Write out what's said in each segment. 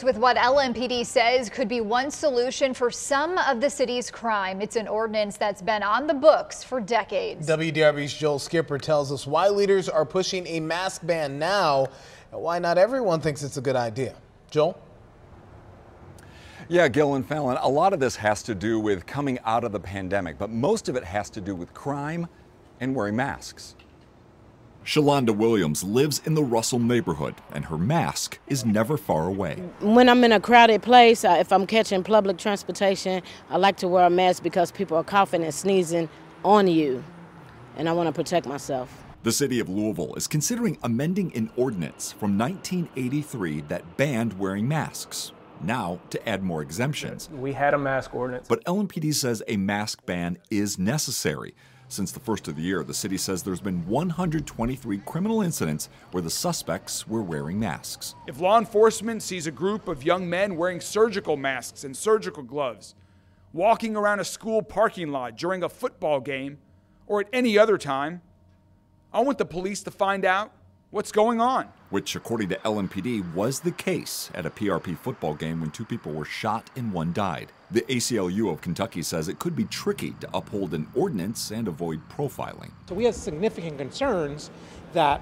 With what LMPD says could be one solution for some of the city's crime. It's an ordinance that's been on the books for decades. WDRB's Joel Skipper tells us why leaders are pushing a mask ban now and why not everyone thinks it's a good idea. Joel? Yeah, Gil and Fallon, a lot of this has to do with coming out of the pandemic, but most of it has to do with crime and wearing masks. Shalonda Williams lives in the Russell neighborhood, and her mask is never far away. When I'm in a crowded place, if I'm catching public transportation, I like to wear a mask because people are coughing and sneezing on you, and I want to protect myself. The city of Louisville is considering amending an ordinance from 1983 that banned wearing masks, now to add more exemptions. We had a mask ordinance. But LMPD says a mask ban is necessary. Since the first of the year, the city says there's been 123 criminal incidents where the suspects were wearing masks. If law enforcement sees a group of young men wearing surgical masks and surgical gloves, walking around a school parking lot during a football game or at any other time, I want the police to find out what's going on. Which, according to LMPD, was the case at a PRP football game when 2 people were shot and 1 died. The ACLU of Kentucky says it could be tricky to uphold an ordinance and avoid profiling. So we have significant concerns that,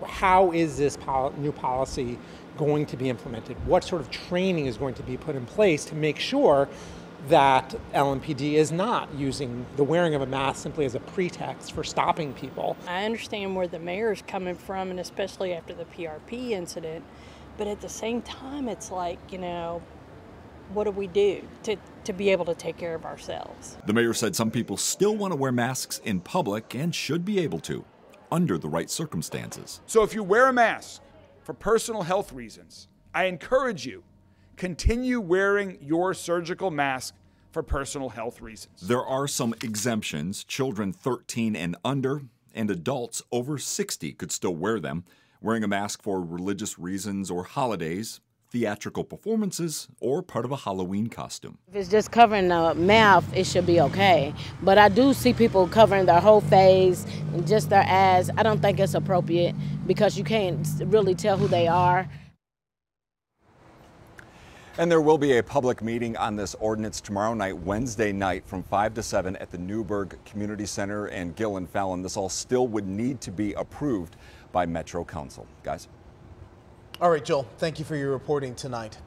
how is this new policy going to be implemented? What sort of training is going to be put in place to make sure that LMPD is not using the wearing of a mask simply as a pretext for stopping people? I understand where the mayor's coming from, and especially after the PRP incident, but at the same time, it's like, what do we do to be able to take care of ourselves? The mayor said some people still want to wear masks in public and should be able to, under the right circumstances. So if you wear a mask for personal health reasons, I encourage you, continue wearing your surgical mask for personal health reasons. There are some exemptions. Children 13 and under and adults over 60 could still wear them. Wearing a mask for religious reasons or holidays, theatrical performances, or part of a Halloween costume. If it's just covering the mouth, it should be okay. But I do see people covering their whole face and just their eyes. I don't think it's appropriate because you can't really tell who they are. And there will be a public meeting on this ordinance tomorrow night, Wednesday night, from 5 to 7 at the Newburgh Community Center. And Gil and Fallon, this all still would need to be approved by Metro Council. Guys? All right, Joel, thank you for your reporting tonight.